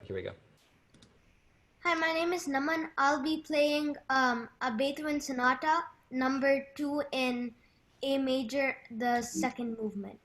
Here we go. Hi, my name is Naman. I'll be playing a Beethoven Sonata number 2 in A major, the second movement.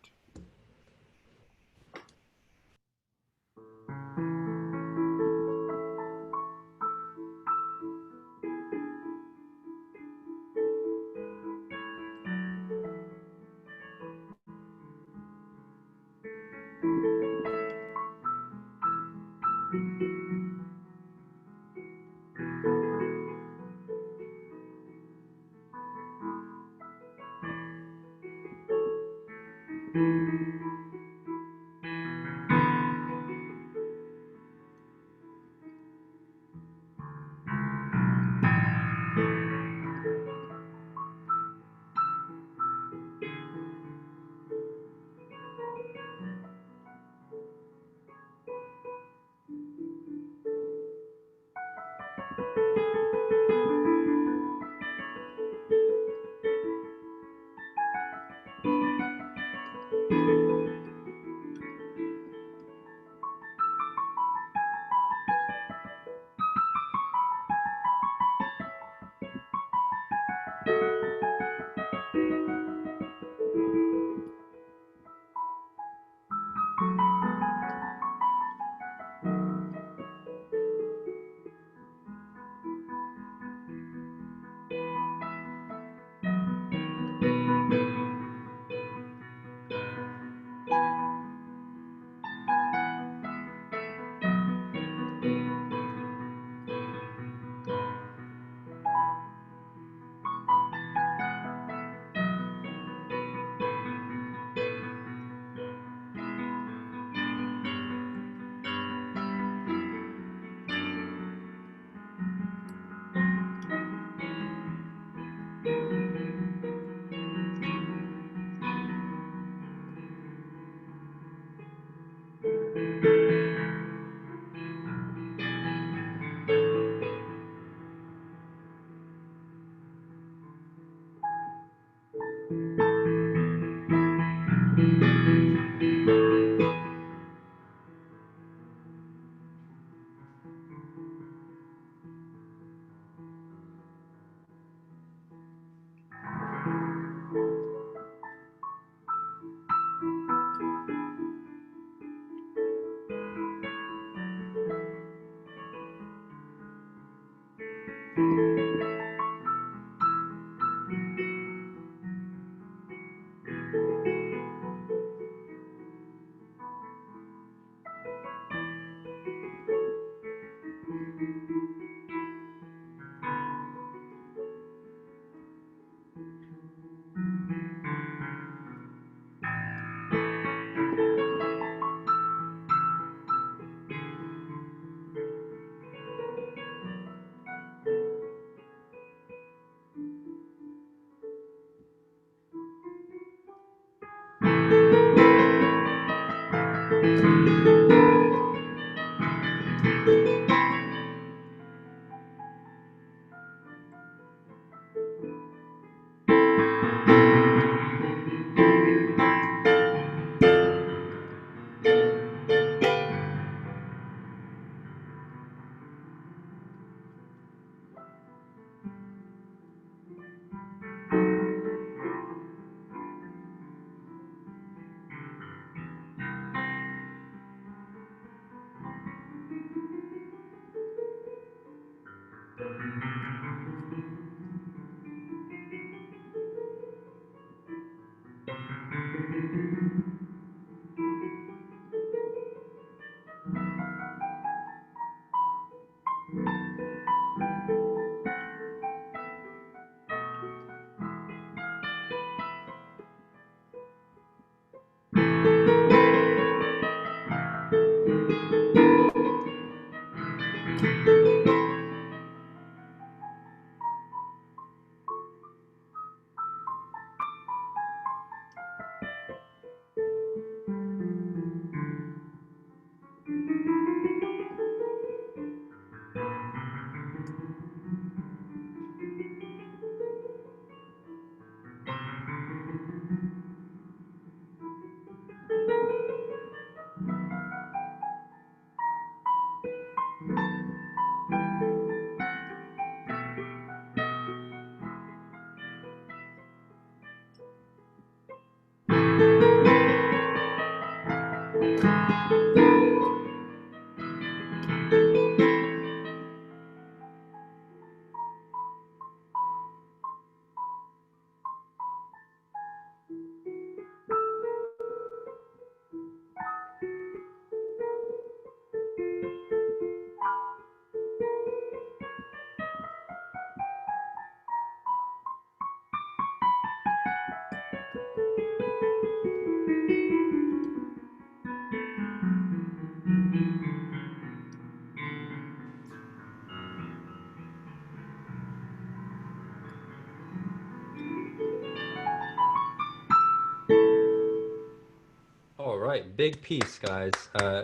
right, big piece, guys. A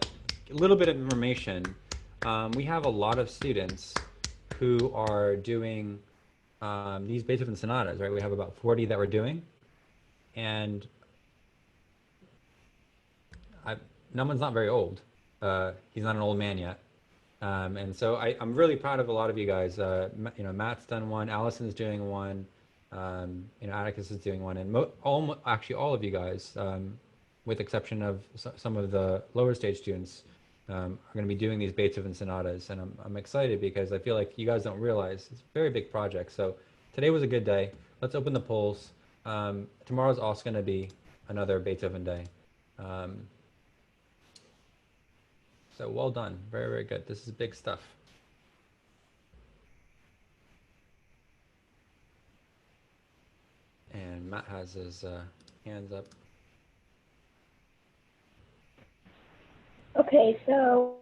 little bit of information. We have a lot of students who are doing these Beethoven sonatas, right? We have about 40 that we're doing, and I, Numan's not very old. He's not an old man yet. And so I'm really proud of a lot of you guys. Matt's done one, Allison's doing one, Atticus is doing one, and actually all of you guys, with exception of some of the lower stage students, are going to be doing these Beethoven sonatas, and I'm excited because I feel like you guys don't realize it's a very big project. So today was a good day. Let's open the polls. Tomorrow's also going to be another Beethoven day. Um, so well done, very, very good. This is big stuff. And Matt has his hands up. Okay, so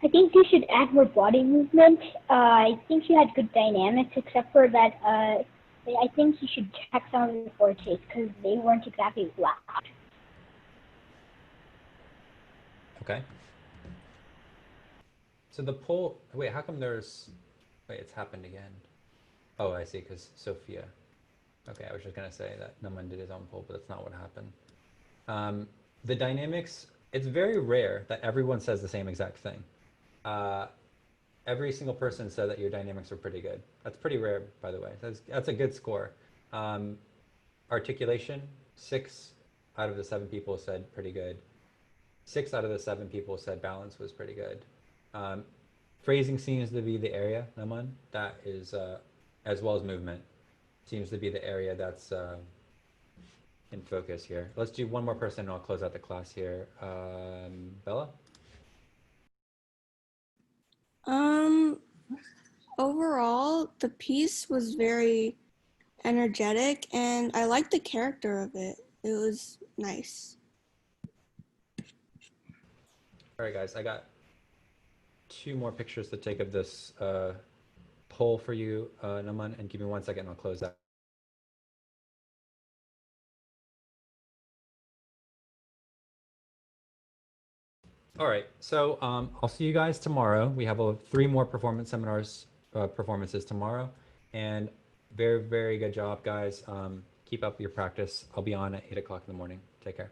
I think you should add more body movement. I think you had good dynamics, except for that. I think you should check some of the fortes because they weren't exactly loud. Okay. So the poll. Wait, how come there's? Wait, it's happened again. Oh, I see. Because Sophia. Okay, I was just gonna say that Naman did his own poll, but that's not what happened. The dynamics. It's very rare that everyone says the same exact thing. Uh, every single person said that your dynamics were pretty good. That's pretty rare, by the way. That's a good score. Um, Articulation, 6 out of the 7 people said pretty good. 6 out of the 7 people said balance was pretty good. Um, Phrasing seems to be the area, Naman, that is, as well as movement, seems to be the area that's in focus here. Let's do one more person and I'll close out the class here. Bella? Um, Overall, the piece was very energetic and I liked the character of it. It was nice. All right, guys, I got 2 more pictures to take of this poll for you, Naman, and give me 1 second and I'll close that. All right, so I'll see you guys tomorrow. We have 3 more performance seminars, performances tomorrow, and very, very good job, guys. Keep up your practice. I'll be on at 8 o'clock in the morning. Take care.